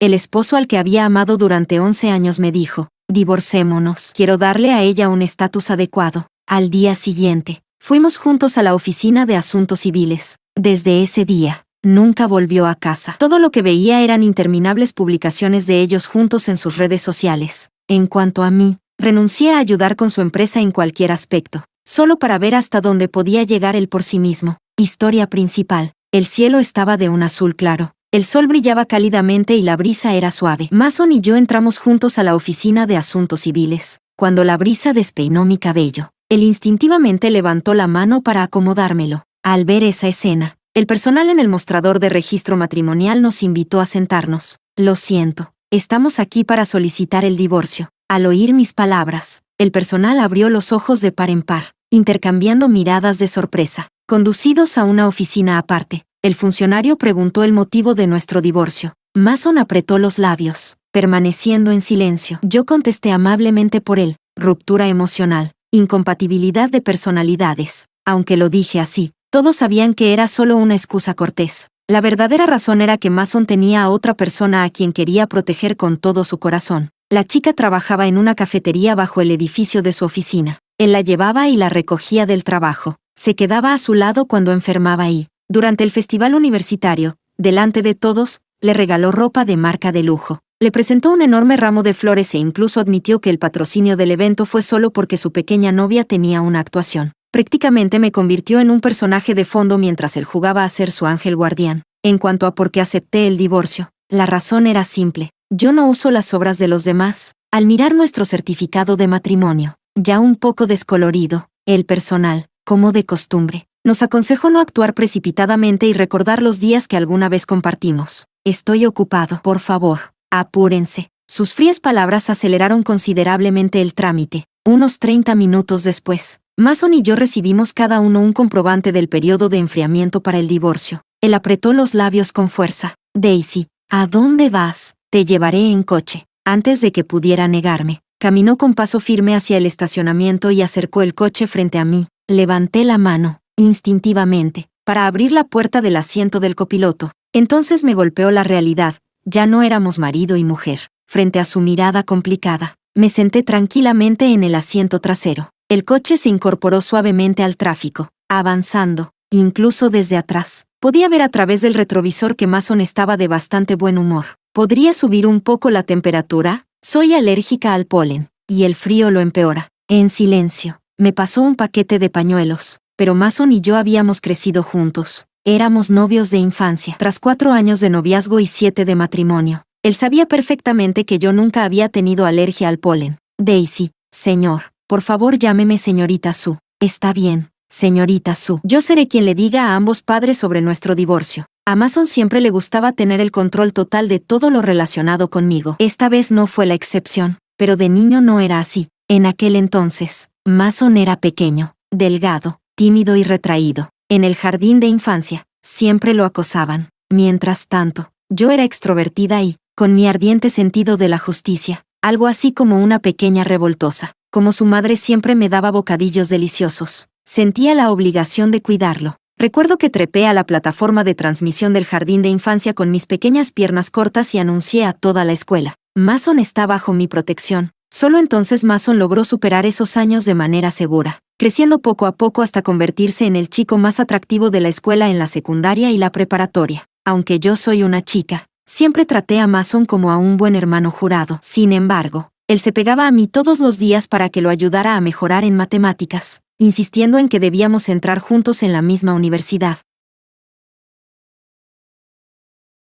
El esposo al que había amado durante 11 años me dijo, divorcémonos, quiero darle a ella un estatus adecuado. Al día siguiente, fuimos juntos a la oficina de asuntos civiles. Desde ese día, nunca volvió a casa. Todo lo que veía eran interminables publicaciones de ellos juntos en sus redes sociales. En cuanto a mí, renuncié a ayudar con su empresa en cualquier aspecto, solo para ver hasta dónde podía llegar él por sí mismo. Historia principal. El cielo estaba de un azul claro. El sol brillaba cálidamente y la brisa era suave. Mason y yo entramos juntos a la oficina de asuntos civiles. Cuando la brisa despeinó mi cabello, él instintivamente levantó la mano para acomodármelo. Al ver esa escena, el personal en el mostrador de registro matrimonial nos invitó a sentarnos. Lo siento, estamos aquí para solicitar el divorcio. Al oír mis palabras, el personal abrió los ojos de par en par, intercambiando miradas de sorpresa. Conducidos a una oficina aparte, el funcionario preguntó el motivo de nuestro divorcio. Mason apretó los labios, permaneciendo en silencio. Yo contesté amablemente por él: ruptura emocional, incompatibilidad de personalidades. Aunque lo dije así, todos sabían que era solo una excusa cortés. La verdadera razón era que Mason tenía a otra persona a quien quería proteger con todo su corazón. La chica trabajaba en una cafetería bajo el edificio de su oficina. Él la llevaba y la recogía del trabajo. Se quedaba a su lado cuando enfermaba y, durante el festival universitario, delante de todos, le regaló ropa de marca de lujo. Le presentó un enorme ramo de flores e incluso admitió que el patrocinio del evento fue solo porque su pequeña novia tenía una actuación. Prácticamente me convirtió en un personaje de fondo mientras él jugaba a ser su ángel guardián. En cuanto a por qué acepté el divorcio, la razón era simple. Yo no uso las obras de los demás. Al mirar nuestro certificado de matrimonio, ya un poco descolorido, el personal, como de costumbre, nos aconsejó no actuar precipitadamente y recordar los días que alguna vez compartimos. Estoy ocupado, por favor, apúrense. Sus frías palabras aceleraron considerablemente el trámite. Unos 30 minutos después, Mason y yo recibimos cada uno un comprobante del periodo de enfriamiento para el divorcio. Él apretó los labios con fuerza. Daisy, ¿a dónde vas? Te llevaré en coche. Antes de que pudiera negarme, caminó con paso firme hacia el estacionamiento y acercó el coche frente a mí. Levanté la mano, instintivamente, para abrir la puerta del asiento del copiloto. Entonces me golpeó la realidad. Ya no éramos marido y mujer. Frente a su mirada complicada, me senté tranquilamente en el asiento trasero. El coche se incorporó suavemente al tráfico, avanzando, incluso desde atrás. Podía ver a través del retrovisor que Mason estaba de bastante buen humor. ¿Podría subir un poco la temperatura? Soy alérgica al polen, y el frío lo empeora. En silencio, me pasó un paquete de pañuelos, pero Mason y yo habíamos crecido juntos. Éramos novios de infancia, tras 4 años de noviazgo y 7 de matrimonio. Él sabía perfectamente que yo nunca había tenido alergia al polen. Daisy, señor, por favor llámeme señorita Sue. Está bien, señorita Sue. Yo seré quien le diga a ambos padres sobre nuestro divorcio. A Mason siempre le gustaba tener el control total de todo lo relacionado conmigo. Esta vez no fue la excepción, pero de niño no era así. En aquel entonces, Mason era pequeño, delgado, tímido y retraído. En el jardín de infancia, siempre lo acosaban. Mientras tanto, yo era extrovertida y, con mi ardiente sentido de la justicia, algo así como una pequeña revoltosa. Como su madre siempre me daba bocadillos deliciosos, sentía la obligación de cuidarlo. Recuerdo que trepé a la plataforma de transmisión del jardín de infancia con mis pequeñas piernas cortas y anuncié a toda la escuela: Mason está bajo mi protección. Solo entonces Mason logró superar esos años de manera segura, creciendo poco a poco hasta convertirse en el chico más atractivo de la escuela en la secundaria y la preparatoria. Aunque yo soy una chica, siempre traté a Mason como a un buen hermano jurado. Sin embargo, él se pegaba a mí todos los días para que lo ayudara a mejorar en matemáticas, insistiendo en que debíamos entrar juntos en la misma universidad.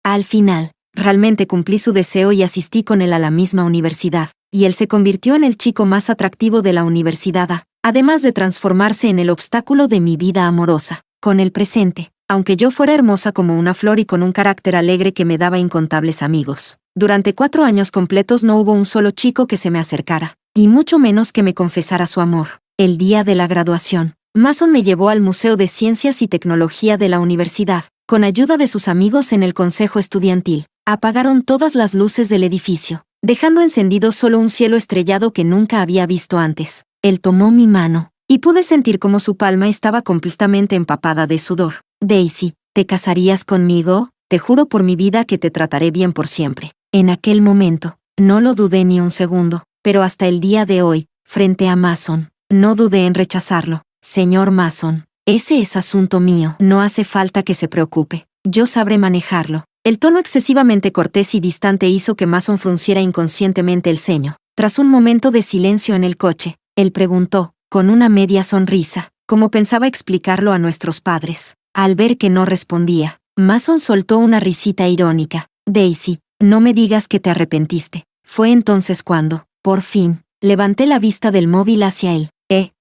Al final, realmente cumplí su deseo y asistí con él a la misma universidad, y él se convirtió en el chico más atractivo de la universidad, además de transformarse en el obstáculo de mi vida amorosa. Con el presente, aunque yo fuera hermosa como una flor y con un carácter alegre que me daba incontables amigos, durante 4 años completos no hubo un solo chico que se me acercara, y mucho menos que me confesara su amor. El día de la graduación, Mason me llevó al Museo de Ciencias y Tecnología de la universidad. Con ayuda de sus amigos en el consejo estudiantil, apagaron todas las luces del edificio, dejando encendido solo un cielo estrellado que nunca había visto antes. Él tomó mi mano, y pude sentir cómo su palma estaba completamente empapada de sudor. Daisy, ¿te casarías conmigo? Te juro por mi vida que te trataré bien por siempre. En aquel momento, no lo dudé ni un segundo, pero hasta el día de hoy, frente a Mason, no dudé en rechazarlo. Señor Mason, ese es asunto mío. No hace falta que se preocupe. Yo sabré manejarlo. El tono excesivamente cortés y distante hizo que Mason frunciera inconscientemente el ceño. Tras un momento de silencio en el coche, él preguntó, con una media sonrisa, como pensaba explicarlo a nuestros padres. Al ver que no respondía, Mason soltó una risita irónica. Daisy, no me digas que te arrepentiste. Fue entonces cuando, por fin, levanté la vista del móvil hacia él.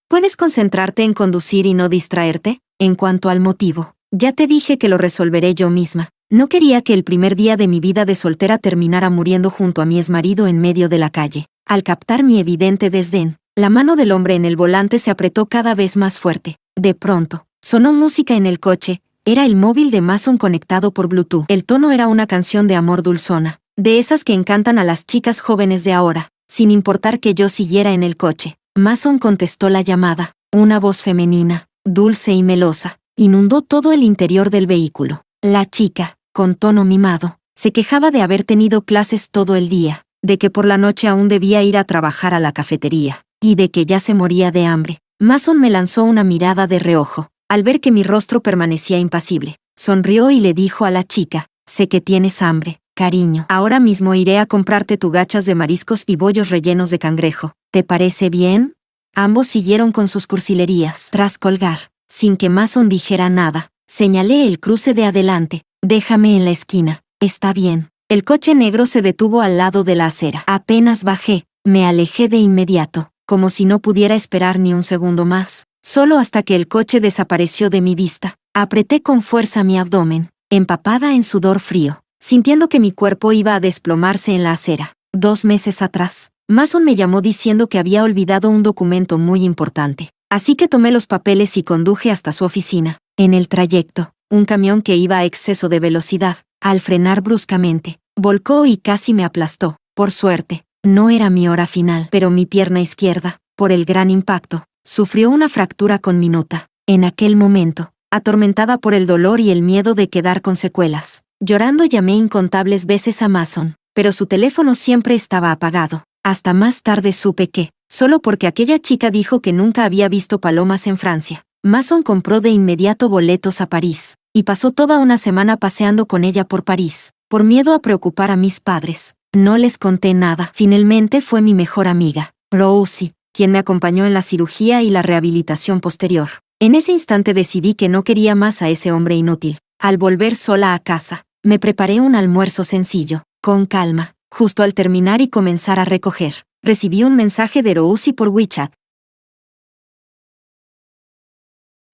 ¿Puedes concentrarte en conducir y no distraerte? En cuanto al motivo, ya te dije que lo resolveré yo misma. No quería que el primer día de mi vida de soltera terminara muriendo junto a mi exmarido en medio de la calle. Al captar mi evidente desdén, la mano del hombre en el volante se apretó cada vez más fuerte. De pronto, sonó música en el coche. Era el móvil de Mason conectado por Bluetooth. El tono era una canción de amor dulzona, de esas que encantan a las chicas jóvenes de ahora. Sin importar que yo siguiera en el coche, Mason contestó la llamada. Una voz femenina, dulce y melosa, inundó todo el interior del vehículo. La chica, con tono mimado, se quejaba de haber tenido clases todo el día, de que por la noche aún debía ir a trabajar a la cafetería, y de que ya se moría de hambre. Mason me lanzó una mirada de reojo. Al ver que mi rostro permanecía impasible, sonrió y le dijo a la chica, sé que tienes hambre, cariño. Ahora mismo iré a comprarte tu gachas de mariscos y bollos rellenos de cangrejo. ¿Te parece bien? Ambos siguieron con sus cursilerías. Tras colgar, sin que Mason dijera nada, señalé el cruce de adelante. Déjame en la esquina. Está bien. El coche negro se detuvo al lado de la acera. Apenas bajé, me alejé de inmediato, como si no pudiera esperar ni un segundo más. Solo hasta que el coche desapareció de mi vista, apreté con fuerza mi abdomen, empapada en sudor frío, sintiendo que mi cuerpo iba a desplomarse en la acera. 2 meses atrás, Mason me llamó diciendo que había olvidado un documento muy importante. Así que tomé los papeles y conduje hasta su oficina. En el trayecto, un camión que iba a exceso de velocidad, al frenar bruscamente, volcó y casi me aplastó. Por suerte, no era mi hora final, pero mi pierna izquierda, por el gran impacto, sufrió una fractura conminuta. En aquel momento, atormentada por el dolor y el miedo de quedar con secuelas, llorando llamé incontables veces a Mason, pero su teléfono siempre estaba apagado. Hasta más tarde supe que, solo porque aquella chica dijo que nunca había visto palomas en Francia, Mason compró de inmediato boletos a París, y pasó toda una semana paseando con ella por París. Por miedo a preocupar a mis padres, no les conté nada. Finalmente fue mi mejor amiga, Rosie, quien me acompañó en la cirugía y la rehabilitación posterior. En ese instante decidí que no quería más a ese hombre inútil. Al volver sola a casa, me preparé un almuerzo sencillo, con calma. Justo al terminar y comenzar a recoger, recibí un mensaje de Rosie por WeChat.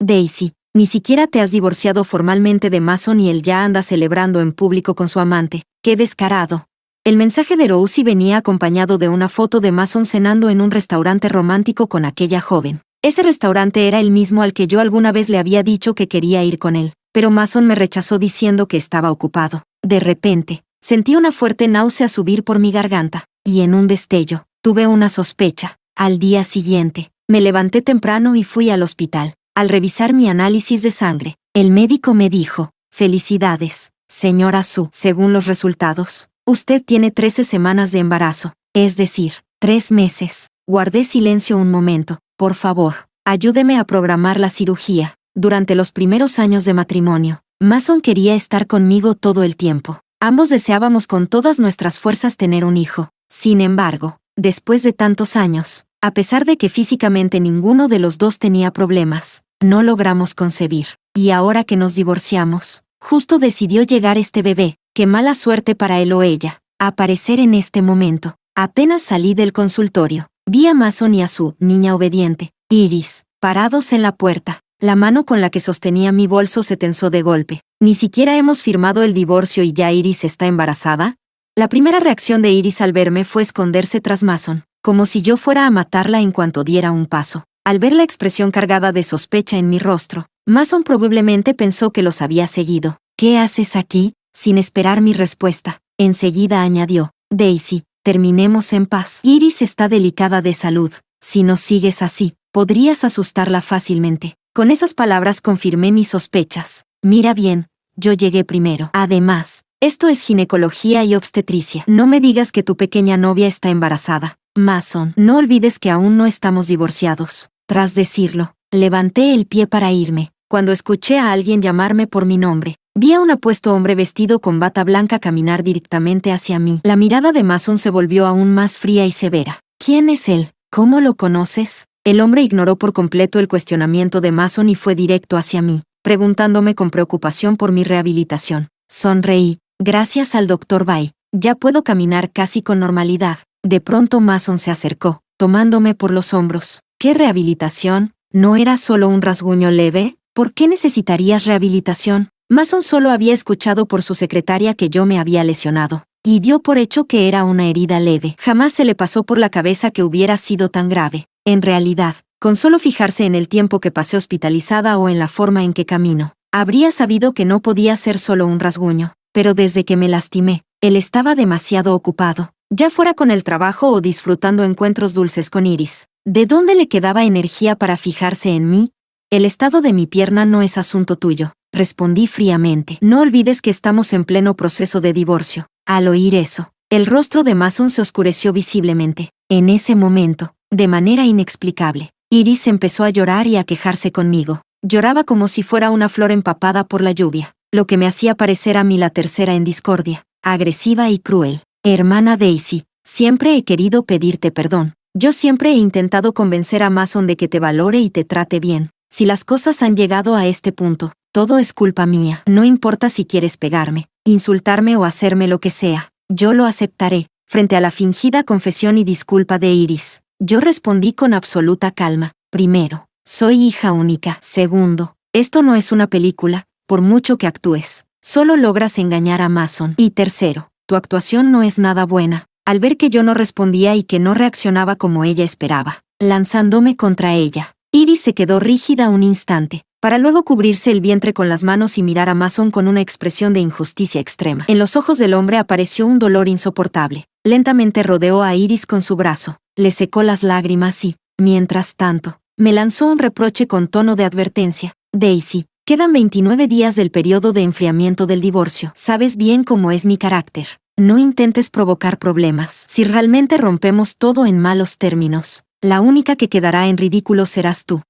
Daisy, ni siquiera te has divorciado formalmente de Mason y él ya anda celebrando en público con su amante. ¡Qué descarado! El mensaje de Rosie venía acompañado de una foto de Mason cenando en un restaurante romántico con aquella joven. Ese restaurante era el mismo al que yo alguna vez le había dicho que quería ir con él, pero Mason me rechazó diciendo que estaba ocupado. De repente, sentí una fuerte náusea subir por mi garganta, y en un destello, tuve una sospecha. Al día siguiente, me levanté temprano y fui al hospital. Al revisar mi análisis de sangre, el médico me dijo, felicidades, señora Su. Según los resultados, usted tiene 13 semanas de embarazo, es decir, 3 meses. Guardé silencio un momento. Por favor, ayúdeme a programar la cirugía. Durante los primeros años de matrimonio, Mason quería estar conmigo todo el tiempo. Ambos deseábamos con todas nuestras fuerzas tener un hijo. Sin embargo, después de tantos años, a pesar de que físicamente ninguno de los dos tenía problemas, no logramos concebir. Y ahora que nos divorciamos, justo decidió llegar este bebé. Qué mala suerte para él o ella, aparecer en este momento. Apenas salí del consultorio, vi a Mason y a su niña obediente, Iris, parados en la puerta. La mano con la que sostenía mi bolso se tensó de golpe. ¿Ni siquiera hemos firmado el divorcio y ya Iris está embarazada? La primera reacción de Iris al verme fue esconderse tras Mason, como si yo fuera a matarla en cuanto diera un paso. Al ver la expresión cargada de sospecha en mi rostro, Mason probablemente pensó que los había seguido. ¿Qué haces aquí? Sin esperar mi respuesta, enseguida añadió, Daisy, terminemos en paz. Iris está delicada de salud. Si no sigues así, podrías asustarla fácilmente. Con esas palabras confirmé mis sospechas. Mira bien, yo llegué primero. Además, Esto es ginecología y obstetricia. No me digas que tu pequeña novia está embarazada. Mason, no olvides que aún no estamos divorciados. Tras decirlo, levanté el pie para irme. Cuando escuché a alguien llamarme por mi nombre, vi a un apuesto hombre vestido con bata blanca caminar directamente hacia mí. La mirada de Mason se volvió aún más fría y severa. ¿Quién es él? ¿Cómo lo conoces? El hombre ignoró por completo el cuestionamiento de Mason y fue directo hacia mí, preguntándome con preocupación por mi rehabilitación. Sonreí. Gracias al Dr. Bai, ya puedo caminar casi con normalidad. De pronto Mason se acercó, tomándome por los hombros. ¿Qué rehabilitación? ¿No era solo un rasguño leve? ¿Por qué necesitarías rehabilitación? Mason solo había escuchado por su secretaria que yo me había lesionado, y dio por hecho que era una herida leve. Jamás se le pasó por la cabeza que hubiera sido tan grave. En realidad, con solo fijarse en el tiempo que pasé hospitalizada o en la forma en que camino, habría sabido que no podía ser solo un rasguño. Pero desde que me lastimé, él estaba demasiado ocupado, ya fuera con el trabajo o disfrutando encuentros dulces con Iris. ¿De dónde le quedaba energía para fijarse en mí? El estado de mi pierna no es asunto tuyo, respondí fríamente. No olvides que estamos en pleno proceso de divorcio. Al oír eso, el rostro de Mason se oscureció visiblemente. En ese momento, de manera inexplicable, Iris empezó a llorar y a quejarse conmigo. Lloraba como si fuera una flor empapada por la lluvia, lo que me hacía parecer a mí la tercera en discordia, agresiva y cruel. Hermana Daisy, siempre he querido pedirte perdón. Yo siempre he intentado convencer a Mason de que te valore y te trate bien. Si las cosas han llegado a este punto, todo es culpa mía. No importa si quieres pegarme, insultarme o hacerme lo que sea, yo lo aceptaré. Frente a la fingida confesión y disculpa de Iris, yo respondí con absoluta calma. Primero, soy hija única. Segundo, esto no es una película, por mucho que actúes, solo logras engañar a Mason. Y tercero, tu actuación no es nada buena. Al ver que yo no respondía y que no reaccionaba como ella esperaba, lanzándome contra ella, Iris se quedó rígida un instante, para luego cubrirse el vientre con las manos y mirar a Mason con una expresión de injusticia extrema. En los ojos del hombre apareció un dolor insoportable. Lentamente rodeó a Iris con su brazo, le secó las lágrimas y, mientras tanto, me lanzó un reproche con tono de advertencia. Daisy, quedan 29 días del periodo de enfriamiento del divorcio. Sabes bien cómo es mi carácter. No intentes provocar problemas. Si realmente rompemos todo en malos términos, la única que quedará en ridículo serás tú.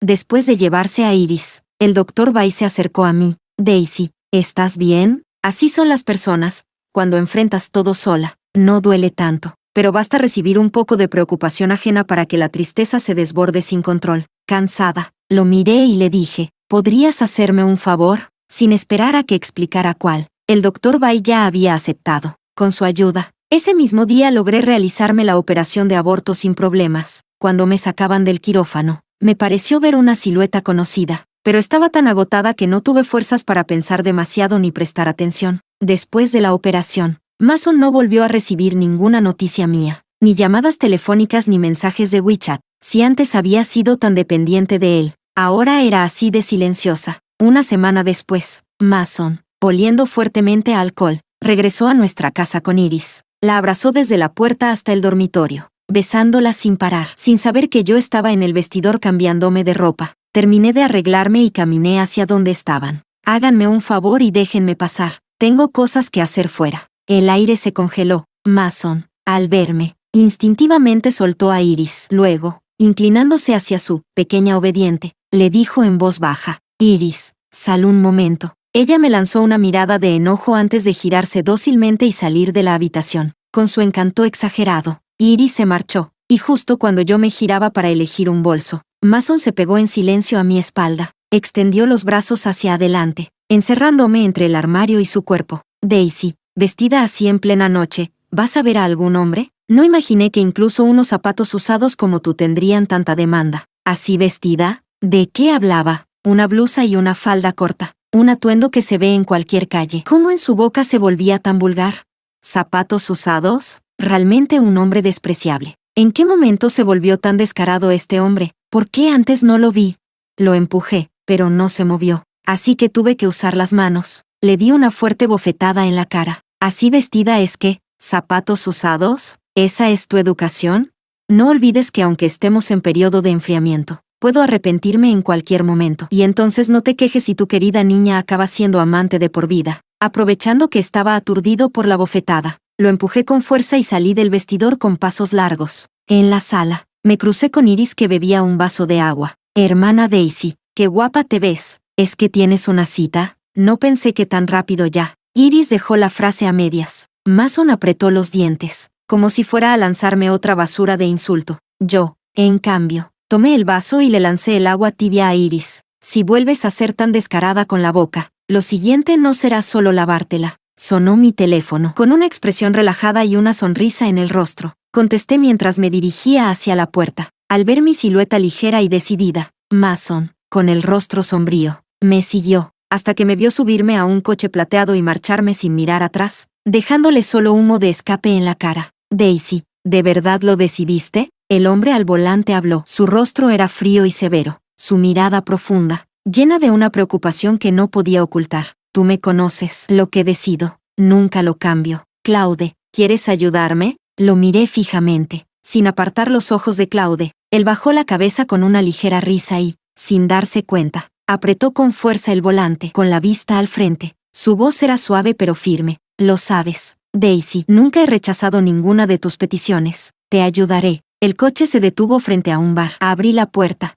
Después de llevarse a Iris, el Dr. Bai se acercó a mí. Daisy, ¿estás bien? Así son las personas, cuando enfrentas todo sola. No duele tanto, pero basta recibir un poco de preocupación ajena para que la tristeza se desborde sin control. Cansada, lo miré y le dije, ¿podrías hacerme un favor? Sin esperar a que explicara cuál, el Dr. Bai ya había aceptado. Con su ayuda, ese mismo día logré realizarme la operación de aborto sin problemas. Cuando me sacaban del quirófano, me pareció ver una silueta conocida, pero estaba tan agotada que no tuve fuerzas para pensar demasiado ni prestar atención. Después de la operación, Mason no volvió a recibir ninguna noticia mía, ni llamadas telefónicas ni mensajes de WeChat. Si antes había sido tan dependiente de él, ahora era así de silenciosa. Una semana después, Mason, oliendo fuertemente a alcohol, regresó a nuestra casa con Iris. La abrazó desde la puerta hasta el dormitorio, besándola sin parar, sin saber que yo estaba en el vestidor cambiándome de ropa. Terminé de arreglarme y caminé hacia donde estaban. Háganme un favor y déjenme pasar. Tengo cosas que hacer fuera. El aire se congeló. Mason, al verme, instintivamente soltó a Iris. Luego, inclinándose hacia su pequeña obediente, le dijo en voz baja, Iris, sal un momento. Ella me lanzó una mirada de enojo antes de girarse dócilmente y salir de la habitación. Con su encanto exagerado, Iris se marchó, y justo cuando yo me giraba para elegir un bolso, Mason se pegó en silencio a mi espalda, extendió los brazos hacia adelante, encerrándome entre el armario y su cuerpo. Daisy, vestida así en plena noche, ¿vas a ver a algún hombre? No imaginé que incluso unos zapatos usados como tú tendrían tanta demanda. ¿Así vestida? ¿De qué hablaba? Una blusa y una falda corta, un atuendo que se ve en cualquier calle. ¿Cómo en su boca se volvía tan vulgar? ¿Zapatos usados? Realmente un hombre despreciable. ¿En qué momento se volvió tan descarado este hombre? ¿Por qué antes no lo vi? Lo empujé, pero no se movió, así que tuve que usar las manos. Le di una fuerte bofetada en la cara. ¿Así vestida es que? ¿Zapatos usados? ¿Esa es tu educación? No olvides que aunque estemos en periodo de enfriamiento, Puedo arrepentirme en cualquier momento. Y entonces no te quejes si tu querida niña acaba siendo amante de por vida. Aprovechando que estaba aturdido por la bofetada, lo empujé con fuerza y salí del vestidor con pasos largos. En la sala, me crucé con Iris que bebía un vaso de agua. Hermana Daisy, qué guapa te ves. ¿Es que tienes una cita? No pensé que tan rápido ya. Iris dejó la frase a medias. Mason apretó los dientes, como si fuera a lanzarme otra basura de insulto. Yo, en cambio, tomé el vaso y le lancé el agua tibia a Iris. Si vuelves a ser tan descarada con la boca, lo siguiente no será solo lavártela. Sonó mi teléfono. Con una expresión relajada y una sonrisa en el rostro, contesté mientras me dirigía hacia la puerta. Al ver mi silueta ligera y decidida, Mason, con el rostro sombrío, me siguió, hasta que me vio subirme a un coche plateado y marcharme sin mirar atrás, dejándole solo humo de escape en la cara. Daisy, ¿de verdad lo decidiste? El hombre al volante habló. Su rostro era frío y severo, su mirada profunda, llena de una preocupación que no podía ocultar. Tú me conoces, lo que decido, nunca lo cambio. Claude, ¿quieres ayudarme? Lo miré fijamente, sin apartar los ojos de Claude. Él bajó la cabeza con una ligera risa y, sin darse cuenta, apretó con fuerza el volante, con la vista al frente. Su voz era suave pero firme. Lo sabes, Daisy, nunca he rechazado ninguna de tus peticiones. Te ayudaré. El coche se detuvo frente a un bar. Abrí la puerta.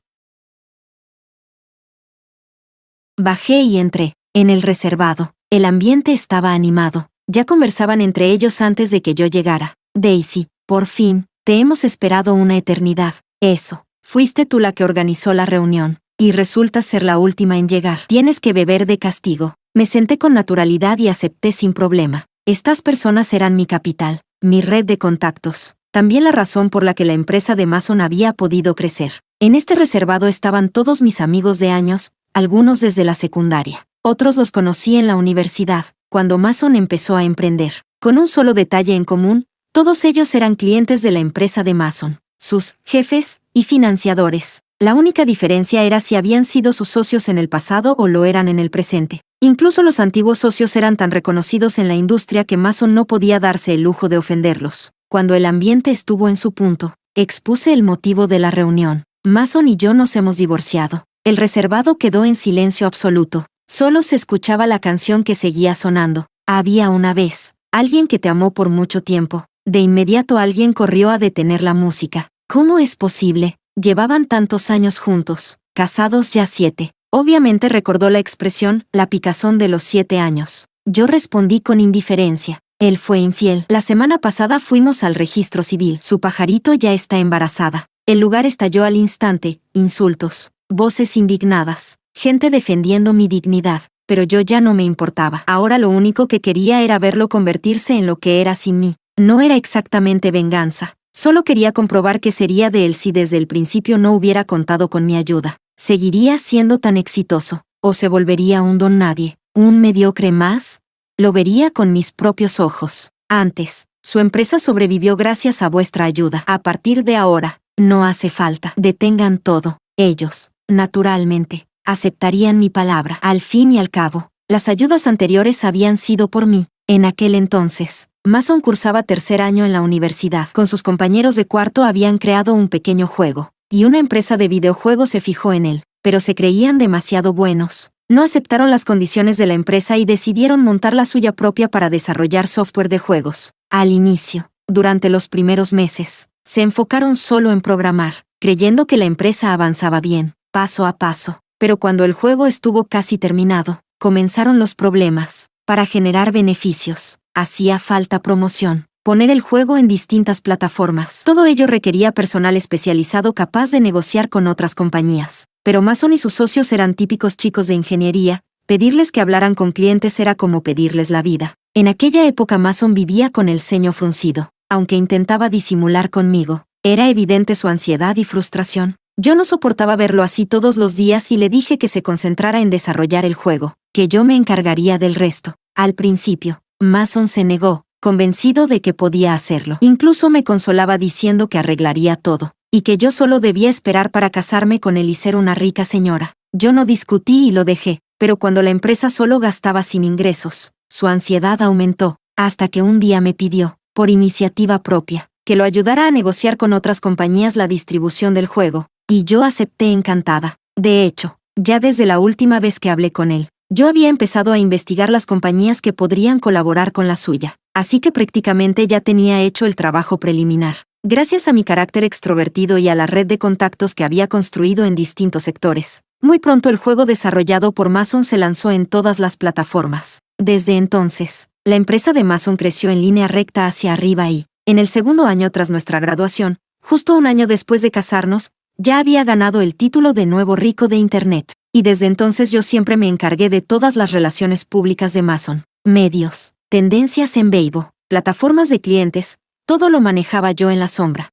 Bajé y entré. En el reservado, el ambiente estaba animado. Ya conversaban entre ellos antes de que yo llegara. Daisy, por fin, te hemos esperado una eternidad. Eso, fuiste tú la que organizó la reunión, y resulta ser la última en llegar. Tienes que beber de castigo. Me senté con naturalidad y acepté sin problema. Estas personas eran mi capital, mi red de contactos, también la razón por la que la empresa de Mason había podido crecer. En este reservado estaban todos mis amigos de años, algunos desde la secundaria. Otros los conocí en la universidad, cuando Mason empezó a emprender. Con un solo detalle en común, todos ellos eran clientes de la empresa de Mason, sus jefes y financiadores. La única diferencia era si habían sido sus socios en el pasado o lo eran en el presente. Incluso los antiguos socios eran tan reconocidos en la industria que Mason no podía darse el lujo de ofenderlos. Cuando el ambiente estuvo en su punto, expuse el motivo de la reunión. Mason y yo nos hemos divorciado. El reservado quedó en silencio absoluto. Solo se escuchaba la canción que seguía sonando. Había una vez alguien que te amó por mucho tiempo. De inmediato alguien corrió a detener la música. ¿Cómo es posible? Llevaban tantos años juntos, casados ya 7. Obviamente recordó la expresión, la picazón de los 7 años. Yo respondí con indiferencia. Él fue infiel. La semana pasada fuimos al registro civil. Su pajarito ya está embarazada. El lugar estalló al instante, insultos, voces indignadas, gente defendiendo mi dignidad, pero yo ya no me importaba. Ahora lo único que quería era verlo convertirse en lo que era sin mí. No era exactamente venganza. Solo quería comprobar qué sería de él si desde el principio no hubiera contado con mi ayuda. ¿Seguiría siendo tan exitoso? ¿O se volvería un don nadie? ¿Un mediocre más? Lo vería con mis propios ojos. Antes, su empresa sobrevivió gracias a vuestra ayuda. A partir de ahora, no hace falta. Detengan todo. Ellos, naturalmente, aceptarían mi palabra. Al fin y al cabo, las ayudas anteriores habían sido por mí. En aquel entonces, Mason cursaba tercer año en la universidad. Con sus compañeros de cuarto habían creado un pequeño juego, y una empresa de videojuegos se fijó en él, pero se creían demasiado buenos. No aceptaron las condiciones de la empresa y decidieron montar la suya propia para desarrollar software de juegos. Al inicio, durante los primeros meses, se enfocaron solo en programar, creyendo que la empresa avanzaba bien, paso a paso. Pero cuando el juego estuvo casi terminado, comenzaron los problemas. Para generar beneficios, hacía falta promoción, poner el juego en distintas plataformas. Todo ello requería personal especializado capaz de negociar con otras compañías. Pero Mason y sus socios eran típicos chicos de ingeniería, pedirles que hablaran con clientes era como pedirles la vida. En aquella época Mason vivía con el ceño fruncido. Aunque intentaba disimular conmigo, era evidente su ansiedad y frustración. Yo no soportaba verlo así todos los días y le dije que se concentrara en desarrollar el juego, que yo me encargaría del resto. Al principio, Mason se negó, convencido de que podía hacerlo. Incluso me consolaba diciendo que arreglaría todo, y que yo solo debía esperar para casarme con él y ser una rica señora. Yo no discutí y lo dejé, pero cuando la empresa solo gastaba sin ingresos, su ansiedad aumentó, hasta que un día me pidió, por iniciativa propia, que lo ayudara a negociar con otras compañías la distribución del juego. y yo acepté encantada. De hecho, ya desde la última vez que hablé con él, yo había empezado a investigar las compañías que podrían colaborar con la suya, así que prácticamente ya tenía hecho el trabajo preliminar. Gracias a mi carácter extrovertido y a la red de contactos que había construido en distintos sectores, muy pronto el juego desarrollado por Mason se lanzó en todas las plataformas. Desde entonces, la empresa de Mason creció en línea recta hacia arriba y, en el segundo año tras nuestra graduación, justo un año después de casarnos, ya había ganado el título de nuevo rico de Internet. Y desde entonces yo siempre me encargué de todas las relaciones públicas de Mason, medios, tendencias en Weibo, plataformas de clientes, todo lo manejaba yo en la sombra.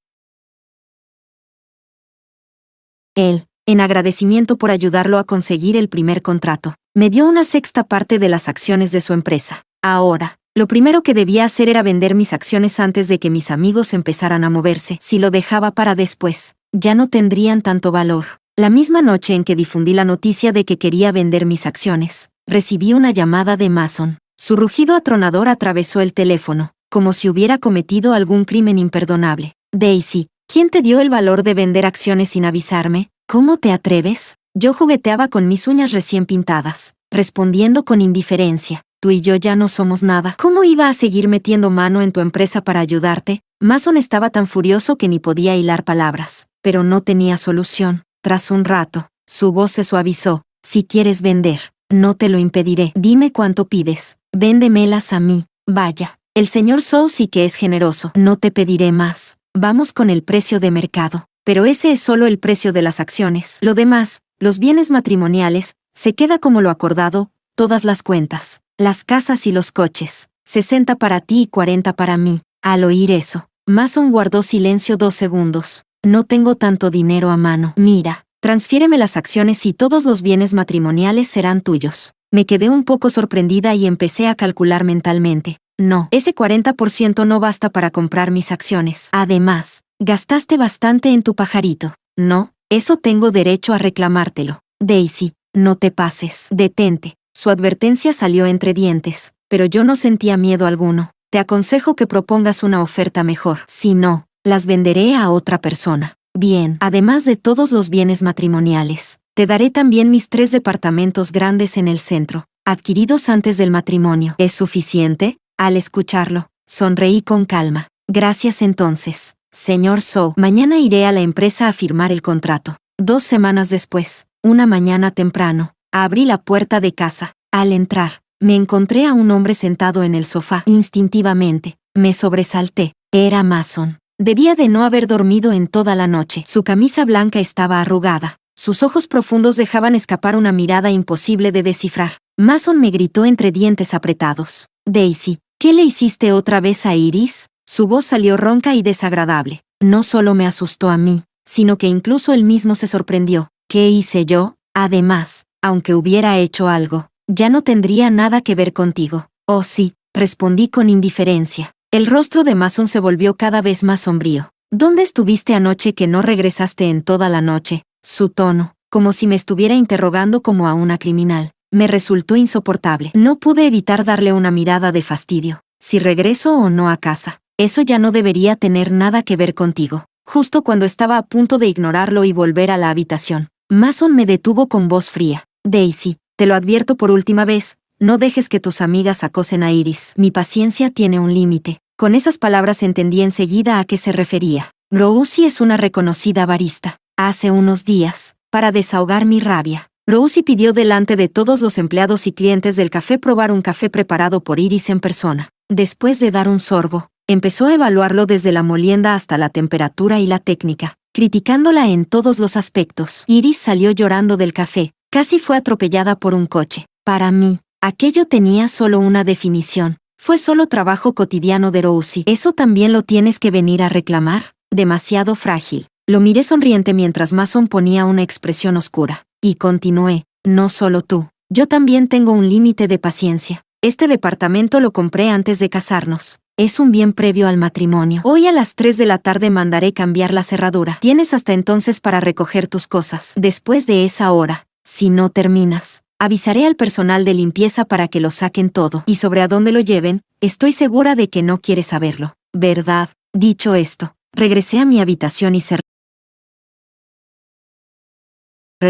Él, en agradecimiento por ayudarlo a conseguir el primer contrato, me dio una sexta parte de las acciones de su empresa. Ahora, lo primero que debía hacer era vender mis acciones antes de que mis amigos empezaran a moverse. Si lo dejaba para después, ya no tendrían tanto valor. La misma noche en que difundí la noticia de que quería vender mis acciones, recibí una llamada de Mason. Su rugido atronador atravesó el teléfono, como si hubiera cometido algún crimen imperdonable. Daisy, ¿quién te dio el valor de vender acciones sin avisarme? ¿Cómo te atreves? Yo jugueteaba con mis uñas recién pintadas, respondiendo con indiferencia. Tú y yo ya no somos nada. ¿Cómo iba a seguir metiendo mano en tu empresa para ayudarte? Mason estaba tan furioso que ni podía hilar palabras, pero no tenía solución. Tras un rato, su voz se suavizó. Si quieres vender, no te lo impediré. Dime cuánto pides. Véndemelas a mí. Vaya, el señor Zhou sí que es generoso. No te pediré más. Vamos con el precio de mercado. Pero ese es solo el precio de las acciones. Lo demás, los bienes matrimoniales, se queda como lo acordado, todas las cuentas, las casas y los coches. 60 para ti y 40 para mí. Al oír eso, Mason guardó silencio 2 segundos. No tengo tanto dinero a mano. Mira, transfiéreme las acciones y todos los bienes matrimoniales serán tuyos. Me quedé un poco sorprendida y empecé a calcular mentalmente. No, ese 40% no basta para comprar mis acciones. Además, gastaste bastante en tu pajarito. No, eso tengo derecho a reclamártelo. Daisy, no te pases. Detente. Su advertencia salió entre dientes, pero yo no sentía miedo alguno. Te aconsejo que propongas una oferta mejor. Si no, las venderé a otra persona. Bien, además de todos los bienes matrimoniales, te daré también mis 3 departamentos grandes en el centro, adquiridos antes del matrimonio. ¿Es suficiente? Al escucharlo, sonreí con calma. Gracias entonces, señor Zhou. Mañana iré a la empresa a firmar el contrato. 2 semanas después, una mañana temprano, abrí la puerta de casa. Al entrar, me encontré a un hombre sentado en el sofá. Instintivamente, me sobresalté. Era Mason. Debía de no haber dormido en toda la noche. Su camisa blanca estaba arrugada. Sus ojos profundos dejaban escapar una mirada imposible de descifrar. Mason me gritó entre dientes apretados. Daisy, ¿qué le hiciste otra vez a Iris? Su voz salió ronca y desagradable. No solo me asustó a mí, sino que incluso él mismo se sorprendió. ¿Qué hice yo? Además, aunque hubiera hecho algo, ya no tendría nada que ver contigo. Oh sí, respondí con indiferencia. El rostro de Mason se volvió cada vez más sombrío. ¿Dónde estuviste anoche que no regresaste en toda la noche? Su tono, como si me estuviera interrogando como a una criminal, me resultó insoportable. No pude evitar darle una mirada de fastidio. Si regreso o no a casa, eso ya no debería tener nada que ver contigo. Justo cuando estaba a punto de ignorarlo y volver a la habitación, Mason me detuvo con voz fría. Daisy, te lo advierto por última vez, no dejes que tus amigas acosen a Iris. Mi paciencia tiene un límite. Con esas palabras entendí enseguida a qué se refería. Rousey es una reconocida barista. Hace unos días, para desahogar mi rabia, Rousey pidió delante de todos los empleados y clientes del café probar un café preparado por Iris en persona. Después de dar un sorbo, empezó a evaluarlo desde la molienda hasta la temperatura y la técnica, criticándola en todos los aspectos. Iris salió llorando del café, casi fue atropellada por un coche. Para mí, aquello tenía solo una definición. Fue solo trabajo cotidiano de Rousey. ¿Eso también lo tienes que venir a reclamar? Demasiado frágil. Lo miré sonriente mientras Mason ponía una expresión oscura. Y continué, no solo tú. Yo también tengo un límite de paciencia. Este departamento lo compré antes de casarnos. Es un bien previo al matrimonio. Hoy a las 3 de la tarde mandaré cambiar la cerradura. Tienes hasta entonces para recoger tus cosas. Después de esa hora, si no terminas, avisaré al personal de limpieza para que lo saquen todo. Y sobre a dónde lo lleven, estoy segura de que no quieres saberlo, ¿verdad? Dicho esto, regresé a mi habitación y cerré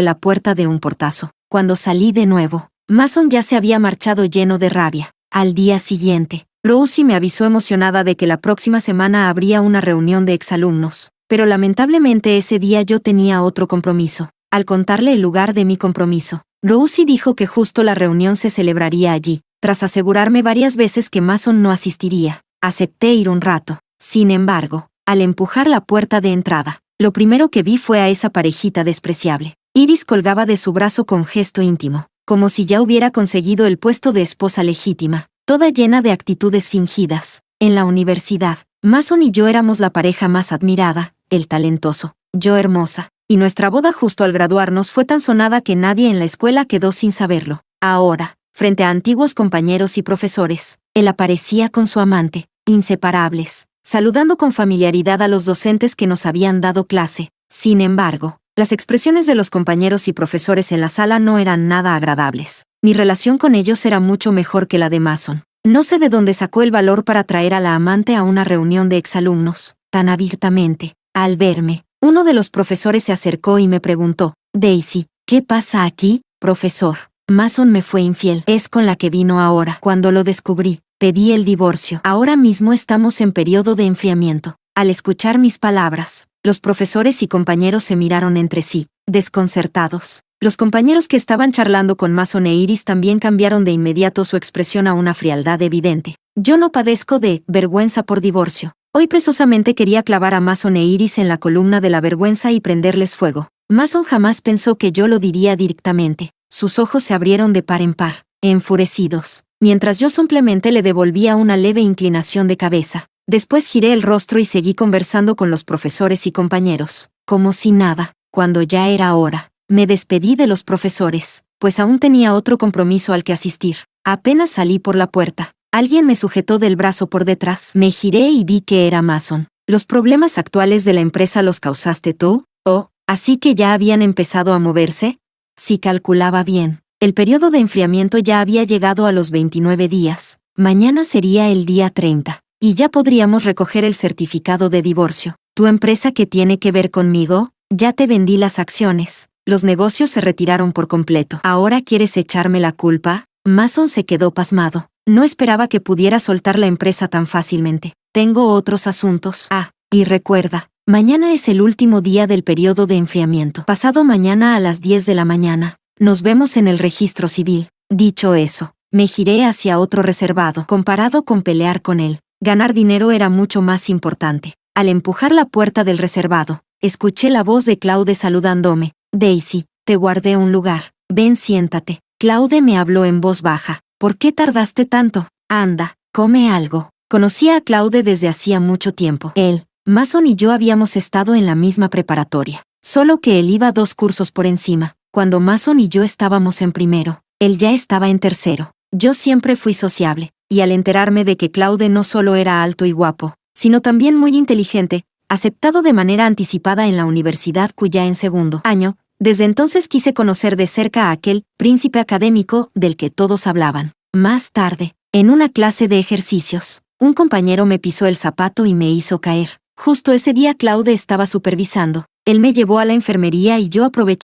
la puerta de un portazo. Cuando salí de nuevo, Mason ya se había marchado lleno de rabia. Al día siguiente, Rosie me avisó emocionada de que la próxima semana habría una reunión de exalumnos, pero lamentablemente ese día yo tenía otro compromiso. Al contarle el lugar de mi compromiso, Rosie dijo que justo la reunión se celebraría allí. Tras asegurarme varias veces que Mason no asistiría, acepté ir un rato. Sin embargo, al empujar la puerta de entrada, lo primero que vi fue a esa parejita despreciable. Iris colgaba de su brazo con gesto íntimo, como si ya hubiera conseguido el puesto de esposa legítima, toda llena de actitudes fingidas. En la universidad, Mason y yo éramos la pareja más admirada, él talentoso, yo hermosa, y nuestra boda justo al graduarnos fue tan sonada que nadie en la escuela quedó sin saberlo. Ahora, frente a antiguos compañeros y profesores, él aparecía con su amante, inseparables, saludando con familiaridad a los docentes que nos habían dado clase. Sin embargo, las expresiones de los compañeros y profesores en la sala no eran nada agradables. Mi relación con ellos era mucho mejor que la de Mason. No sé de dónde sacó el valor para traer a la amante a una reunión de exalumnos, tan abiertamente. Al verme, uno de los profesores se acercó y me preguntó: «Daisy, ¿qué pasa aquí, profesor? Mason me fue infiel. Es con la que vino ahora». Cuando lo descubrí, pedí el divorcio. Ahora mismo estamos en periodo de enfriamiento. Al escuchar mis palabras, los profesores y compañeros se miraron entre sí, desconcertados. Los compañeros que estaban charlando con Mason e Iris también cambiaron de inmediato su expresión a una frialdad evidente. Yo no padezco de vergüenza por divorcio. Hoy precisamente quería clavar a Mason e Iris en la columna de la vergüenza y prenderles fuego. Mason jamás pensó que yo lo diría directamente. Sus ojos se abrieron de par en par, enfurecidos, mientras yo simplemente le devolvía una leve inclinación de cabeza. Después giré el rostro y seguí conversando con los profesores y compañeros, como si nada. Cuando ya era hora, me despedí de los profesores, pues aún tenía otro compromiso al que asistir. Apenas salí por la puerta, alguien me sujetó del brazo por detrás. Me giré y vi que era Mason. ¿Los problemas actuales de la empresa los causaste tú? Oh, ¿así que ya habían empezado a moverse? Si calculaba bien, el periodo de enfriamiento ya había llegado a los 29 días. Mañana sería el día 30. Y ya podríamos recoger el certificado de divorcio. ¿Tu empresa qué tiene que ver conmigo? Ya te vendí las acciones. Los negocios se retiraron por completo. ¿Ahora quieres echarme la culpa? Mason se quedó pasmado. No esperaba que pudiera soltar la empresa tan fácilmente. Tengo otros asuntos. Ah, y recuerda, mañana es el último día del periodo de enfriamiento. Pasado mañana a las 10 de la mañana. Nos vemos en el registro civil. Dicho eso, me giré hacia otro reservado. Comparado con pelear con él, ganar dinero era mucho más importante. Al empujar la puerta del reservado, escuché la voz de Claude saludándome. «Daisy, te guardé un lugar. Ven, siéntate». Claude me habló en voz baja. «¿Por qué tardaste tanto? Anda, come algo». Conocía a Claude desde hacía mucho tiempo. Él, Mason y yo habíamos estado en la misma preparatoria. Solo que él iba 2 cursos por encima. Cuando Mason y yo estábamos en primero, él ya estaba en tercero. Yo siempre fui sociable, y al enterarme de que Claude no solo era alto y guapo, sino también muy inteligente, aceptado de manera anticipada en la universidad cuya en segundo año, desde entonces quise conocer de cerca a aquel príncipe académico del que todos hablaban. Más tarde, en una clase de ejercicios, un compañero me pisó el zapato y me hizo caer. Justo ese día Claude estaba supervisando. Él me llevó a la enfermería y yo aproveché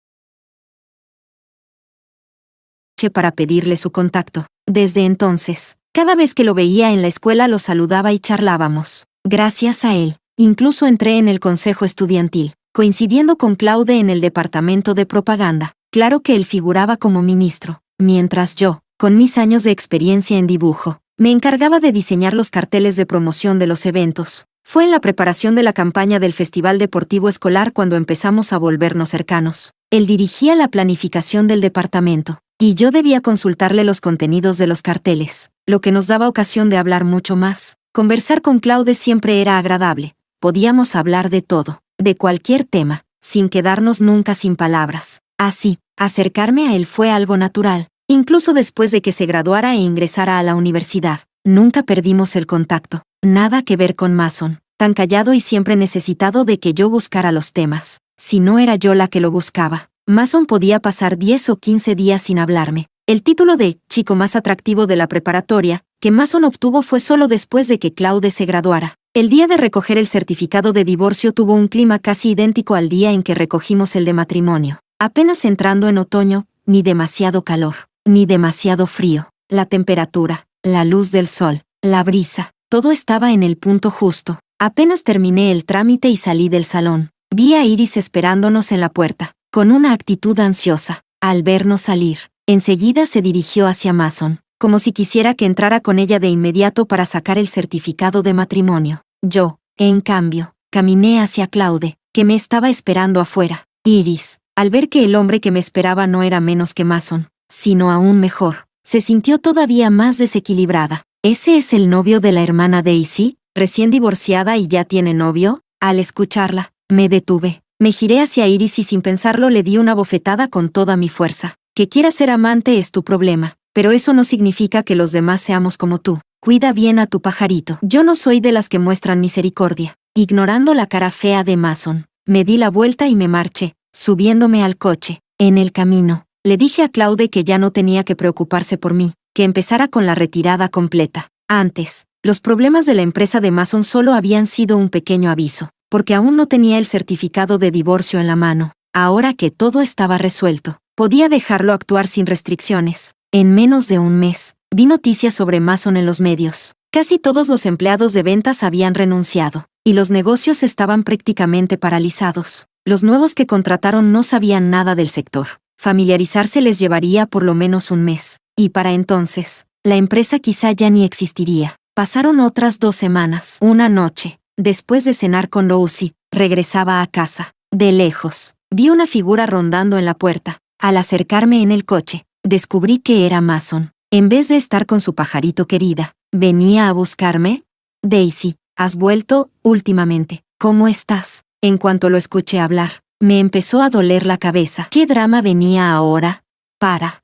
para pedirle su contacto. Desde entonces, cada vez que lo veía en la escuela lo saludaba y charlábamos. Gracias a él, incluso entré en el consejo estudiantil, coincidiendo con Claude en el departamento de propaganda. Claro que él figuraba como ministro, mientras yo, con mis años de experiencia en dibujo, me encargaba de diseñar los carteles de promoción de los eventos. Fue en la preparación de la campaña del Festival Deportivo Escolar cuando empezamos a volvernos cercanos. Él dirigía la planificación del departamento, y yo debía consultarle los contenidos de los carteles, lo que nos daba ocasión de hablar mucho más. Conversar con Claude siempre era agradable. Podíamos hablar de todo, de cualquier tema, sin quedarnos nunca sin palabras. Así, acercarme a él fue algo natural, incluso después de que se graduara e ingresara a la universidad. Nunca perdimos el contacto. Nada que ver con Mason, tan callado y siempre necesitado de que yo buscara los temas. Si no era yo la que lo buscaba, Mason podía pasar 10 o 15 días sin hablarme. El título de chico más atractivo de la preparatoria que Mason obtuvo fue solo después de que Claude se graduara. El día de recoger el certificado de divorcio tuvo un clima casi idéntico al día en que recogimos el de matrimonio. Apenas entrando en otoño, ni demasiado calor, ni demasiado frío. La temperatura, la luz del sol, la brisa, todo estaba en el punto justo. Apenas terminé el trámite y salí del salón. Vi a Iris esperándonos en la puerta, con una actitud ansiosa. Al vernos salir, enseguida se dirigió hacia Mason, como si quisiera que entrara con ella de inmediato para sacar el certificado de matrimonio. Yo, en cambio, caminé hacia Claude, que me estaba esperando afuera. Iris, al ver que el hombre que me esperaba no era menos que Mason, sino aún mejor, se sintió todavía más desequilibrada. ¿Ese es el novio de la hermana Daisy? ¿Recién divorciada y ya tiene novio? Al escucharla, me detuve. Me giré hacia Iris y sin pensarlo le di una bofetada con toda mi fuerza. Que quieras ser amante es tu problema, pero eso no significa que los demás seamos como tú. Cuida bien a tu pajarito. Yo no soy de las que muestran misericordia. Ignorando la cara fea de Mason, me di la vuelta y me marché, subiéndome al coche. En el camino, le dije a Claude que ya no tenía que preocuparse por mí, que empezara con la retirada completa. Antes, los problemas de la empresa de Mason solo habían sido un pequeño aviso, porque aún no tenía el certificado de divorcio en la mano. Ahora que todo estaba resuelto, podía dejarlo actuar sin restricciones. En menos de un mes, vi noticias sobre Mason en los medios. Casi todos los empleados de ventas habían renunciado, y los negocios estaban prácticamente paralizados. Los nuevos que contrataron no sabían nada del sector. Familiarizarse les llevaría por lo menos un mes, y para entonces, la empresa quizá ya ni existiría. Pasaron otras 2 semanas. Una noche, después de cenar con Rosie, regresaba a casa. De lejos, vi una figura rondando en la puerta. Al acercarme en el coche, descubrí que era Mason. En vez de estar con su pajarito querida, ¿venía a buscarme? Daisy, ¿has vuelto últimamente? ¿Cómo estás? En cuanto lo escuché hablar, me empezó a doler la cabeza. ¿Qué drama venía ahora? Para.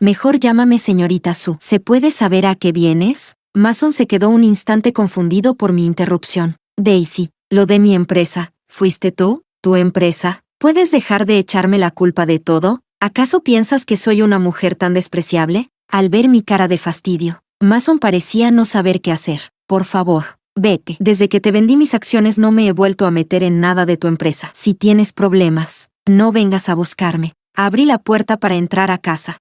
Mejor llámame señorita Sue. ¿Se puede saber a qué vienes? Mason se quedó un instante confundido por mi interrupción. Daisy, lo de mi empresa, ¿fuiste tú? ¿Tu empresa? ¿Puedes dejar de echarme la culpa de todo? ¿Acaso piensas que soy una mujer tan despreciable? Al ver mi cara de fastidio, Mason parecía no saber qué hacer. Por favor, vete. Desde que te vendí mis acciones no me he vuelto a meter en nada de tu empresa. Si tienes problemas, no vengas a buscarme. Abrí la puerta para entrar a casa.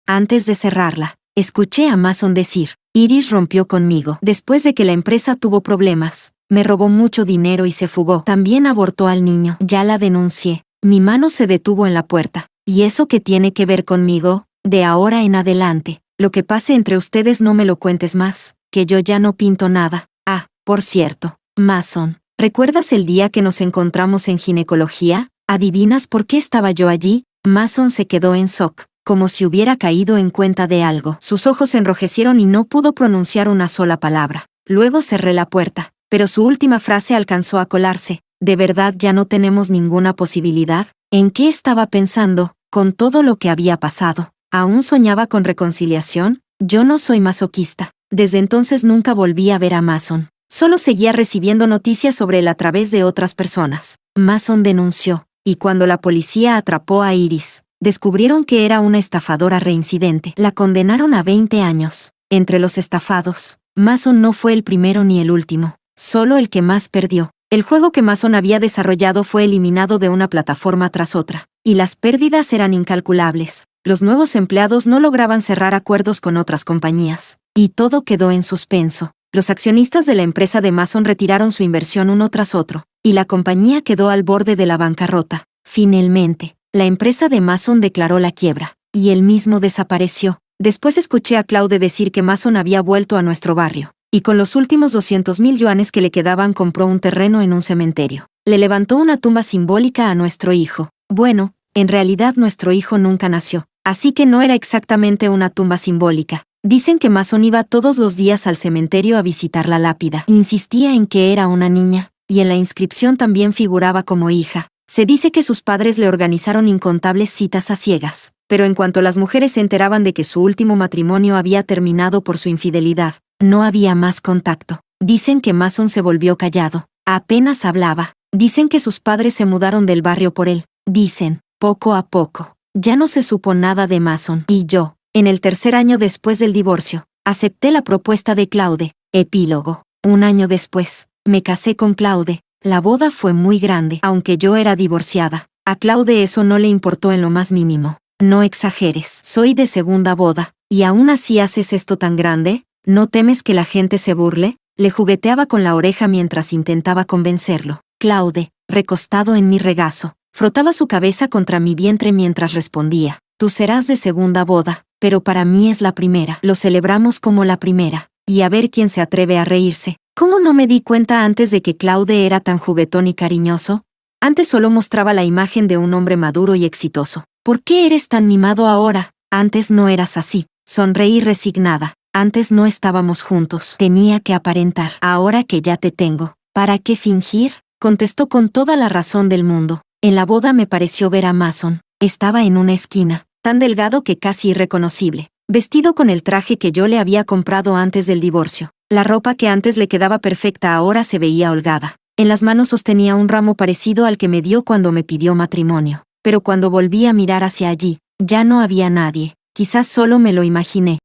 Antes de cerrarla, escuché a Mason decir, Iris rompió conmigo. Después de que la empresa tuvo problemas, me robó mucho dinero y se fugó. También abortó al niño. Ya la denuncié. Mi mano se detuvo en la puerta. ¿Y eso qué tiene que ver conmigo? De ahora en adelante, lo que pase entre ustedes no me lo cuentes más, que yo ya no pinto nada. Ah, por cierto, Mason, ¿recuerdas el día que nos encontramos en ginecología? ¿Adivinas por qué estaba yo allí? Mason se quedó en shock, como si hubiera caído en cuenta de algo. Sus ojos se enrojecieron y no pudo pronunciar una sola palabra. Luego cerré la puerta, pero su última frase alcanzó a colarse. ¿De verdad ya no tenemos ninguna posibilidad? ¿En qué estaba pensando, con todo lo que había pasado? ¿Aún soñaba con reconciliación? Yo no soy masoquista. Desde entonces nunca volví a ver a Mason. Solo seguía recibiendo noticias sobre él a través de otras personas. Mason denunció, y cuando la policía atrapó a Iris, descubrieron que era una estafadora reincidente. La condenaron a 20 años. Entre los estafados, Mason no fue el primero ni el último, solo el que más perdió. El juego que Mason había desarrollado fue eliminado de una plataforma tras otra, y las pérdidas eran incalculables. Los nuevos empleados no lograban cerrar acuerdos con otras compañías, y todo quedó en suspenso. Los accionistas de la empresa de Mason retiraron su inversión uno tras otro, y la compañía quedó al borde de la bancarrota. Finalmente, la empresa de Mason declaró la quiebra, y él mismo desapareció. Después escuché a Claude decir que Mason había vuelto a nuestro barrio, y con los últimos 200,000 yuanes que le quedaban compró un terreno en un cementerio. Le levantó una tumba simbólica a nuestro hijo. Bueno, en realidad nuestro hijo nunca nació, así que no era exactamente una tumba simbólica. Dicen que Mason iba todos los días al cementerio a visitar la lápida. Insistía en que era una niña, y en la inscripción también figuraba como hija. Se dice que sus padres le organizaron incontables citas a ciegas, pero en cuanto las mujeres se enteraban de que su último matrimonio había terminado por su infidelidad, no había más contacto. Dicen que Mason se volvió callado, apenas hablaba. Dicen que sus padres se mudaron del barrio por él. Dicen, poco a poco, ya no se supo nada de Mason. Y yo, en el 3er año después del divorcio, acepté la propuesta de Claude. Epílogo. 1 año después, me casé con Claude. La boda fue muy grande, aunque yo era divorciada. A Claude eso no le importó en lo más mínimo. No exageres, soy de segunda boda, ¿y aún así haces esto tan grande? ¿No temes que la gente se burle? Le jugueteaba con la oreja mientras intentaba convencerlo. Claude, recostado en mi regazo, frotaba su cabeza contra mi vientre mientras respondía. Tú serás de segunda boda, pero para mí es la primera. Lo celebramos como la primera. Y a ver quién se atreve a reírse. ¿Cómo no me di cuenta antes de que Claude era tan juguetón y cariñoso? Antes solo mostraba la imagen de un hombre maduro y exitoso. ¿Por qué eres tan mimado ahora? Antes no eras así. Sonreí resignada. Antes no estábamos juntos. Tenía que aparentar. Ahora que ya te tengo, ¿para qué fingir? Contestó con toda la razón del mundo. En la boda me pareció ver a Mason. Estaba en una esquina, tan delgado que casi irreconocible, vestido con el traje que yo le había comprado antes del divorcio. La ropa que antes le quedaba perfecta ahora se veía holgada. En las manos sostenía un ramo parecido al que me dio cuando me pidió matrimonio. Pero cuando volví a mirar hacia allí, ya no había nadie. Quizás solo me lo imaginé.